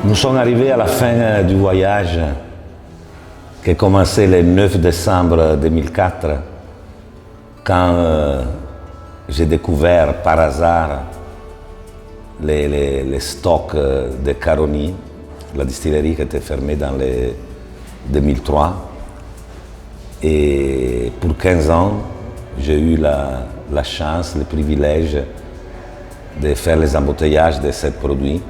Nous sommes arrivés à la fin du voyage qui a commencé le 9 décembre 2004 quand j'ai découvert par hasard les stocks de Caroni, la distillerie qui était fermée dans le 2003. Et pour 15 ans, j'ai eu la chance, le privilège de faire les embouteillages de ces produits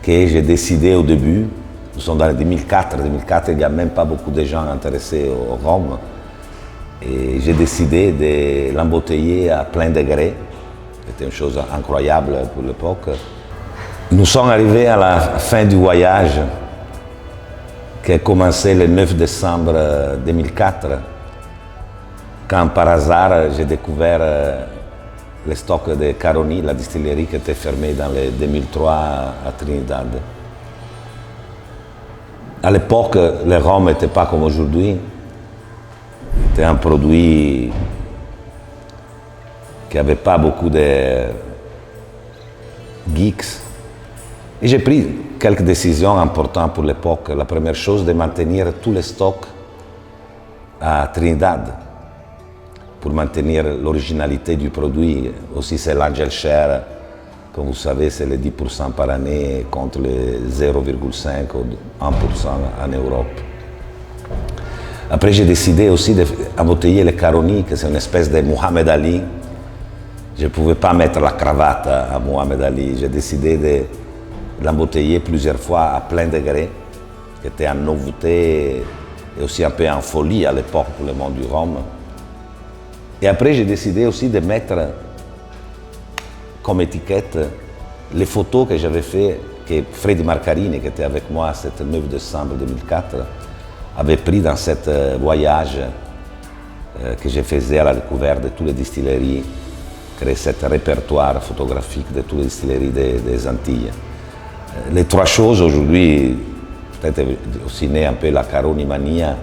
que j'ai décidé au début. Nous sommes dans le 2004. En 2004, il n'y a même pas beaucoup de gens intéressés au rhum. Et j'ai décidé de l'embouteiller à plein degré. C'était une chose incroyable pour l'époque. Nous sommes arrivés à la fin du voyage qui a commencé le 9 décembre 2004, quand par hasard j'ai découvert les stocks de Caroni, la distillerie qui était fermée dans le 2003 à Trinidad. À l'époque, le rhum n'était pas comme aujourd'hui. C'était un produit qui n'avait pas beaucoup de geeks. Et j'ai pris quelques décisions importantes pour l'époque. La première chose, de maintenir tous les stocks à Trinidad pour maintenir l'originalité du produit. Aussi, c'est l'Angel Share. Comme vous savez, c'est le 10% par année contre le 0,5 ou 1% en Europe. Après, j'ai décidé aussi d'embouteiller le Caroni, que c'est une espèce de Muhammad Ali. Je ne pouvais pas mettre la cravate à Muhammad Ali. J'ai décidé de l'embouteiller plusieurs fois à plein degré, qui était en nouveauté et aussi un peu en folie à l'époque pour le monde du rhum. Et après, j'ai décidé aussi de mettre comme étiquette les photos que j'avais fait, que Freddy Marcarini, qui était avec moi ce 9 décembre 2004, avait pris dans ce voyage que je faisais à la découverte de toutes les distilleries, créer ce répertoire photographique de toutes les distilleries des Antilles. Les trois choses aujourd'hui, peut-être aussi né un peu la Caroni mania,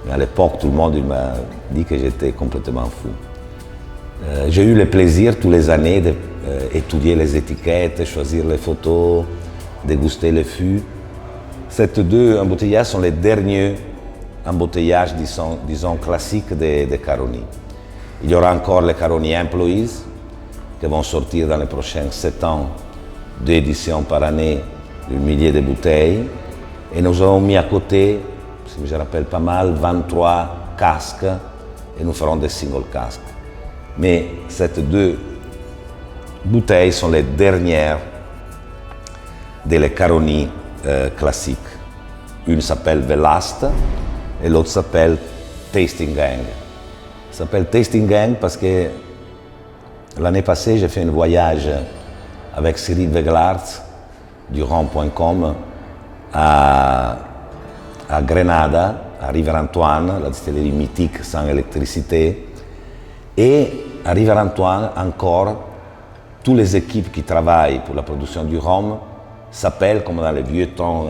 mais à l'époque tout le monde m'a dit que j'étais complètement fou. J'ai eu le plaisir tous les années d'étudier les étiquettes, choisir les photos, déguster les fûts. Ces deux embouteillages sont les derniers embouteillages, disons classiques de Caroni. Il y aura encore les Caroni Employees qui vont sortir dans les prochains 7 ans, 2 éditions par année, d'un millier de bouteilles. Et nous avons mis à côté, si je me rappelle pas mal, 23 casques et nous ferons des single casques. Mais ces deux bouteilles sont les dernières des Caroni classiques. Une s'appelle The Last et l'autre s'appelle Tasting Gang. Ça s'appelle Tasting Gang parce que l'année passée, j'ai fait un voyage avec Cyril Veglaerts du rhum.com à Grenada, à River-Antoine, la distillerie mythique sans électricité. Et à River-Antoine, encore, toutes les équipes qui travaillent pour la production du rhum s'appellent, comme dans les vieux temps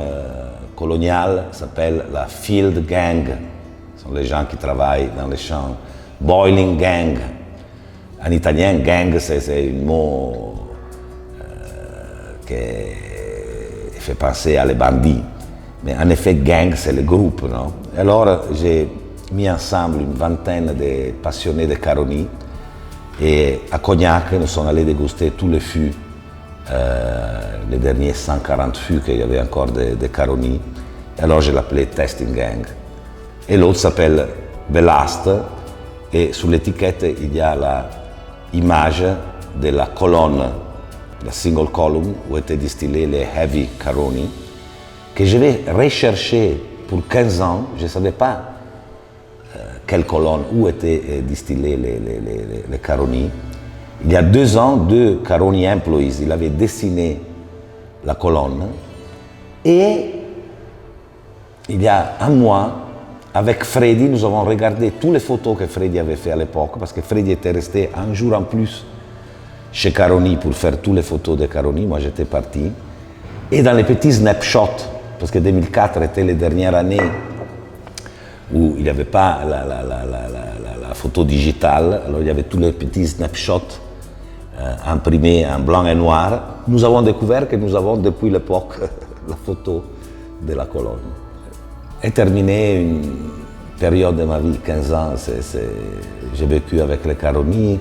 colonial, s'appellent la Field Gang. Ce sont les gens qui travaillent dans les champs. Boiling Gang. En italien, gang, c'est un mot qui fait penser à les bandits. Mais en effet, gang, c'est le groupe, non? Alors, j'ai mis ensemble une vingtaine de passionnés de Caroni et à Cognac, nous sommes allés déguster tous les fûts, les derniers 140 fûts qu'il y avait encore de Caroni. Et alors, je l'appelais Tasting Gang. Et l'autre s'appelle The Last et sur l'étiquette, il y a l'image de la colonne, la single column où étaient distillés les Heavy Caroni, que je vais rechercher pour 15 ans. Je ne savais pas quelle colonne, où étaient distillés les Caroni. Il y a 2 ans, 2 Caroni Employees, il avait dessiné la colonne. Et il y a un mois, avec Freddy, nous avons regardé toutes les photos que Freddy avait fait à l'époque, parce que Freddy était resté un jour en plus chez Caroni pour faire toutes les photos de Caroni. Moi, j'étais parti. Et dans les petits snapshots, parce que 2004 était les dernières années où il n'y avait pas la photo digitale, alors il y avait tous les petits snapshots imprimés en blanc et noir. nous avons découvert que nous avons depuis l'époque la photo de la colonne. J'ai terminé une période de ma vie, 15 ans, j'ai vécu avec les Caroni.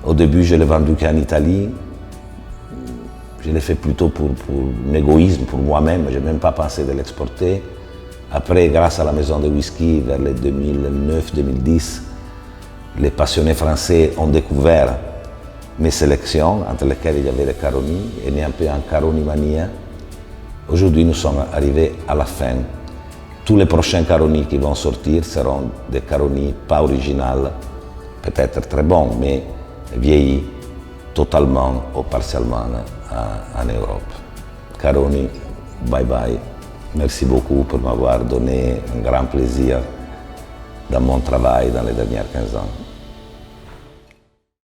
Au début, je l'ai vendu qu'en Italie. Je l'ai fait plutôt pour un égoïsme, pour moi-même. Je n'ai même pas pensé de l'exporter. Après, grâce à la maison de whisky, vers les 2009-2010, les passionnés français ont découvert mes sélections, entre lesquelles il y avait les Caroni, et né un peu un Caroni mania. Aujourd'hui, nous sommes arrivés à la fin. Tous les prochains Caroni qui vont sortir seront des Caroni pas originales, peut-être très bons, mais vieillis totalement ou partiellement en Europe. Caroni, bye bye. Merci beaucoup pour m'avoir donné un grand plaisir dans mon travail dans les dernières 15 ans.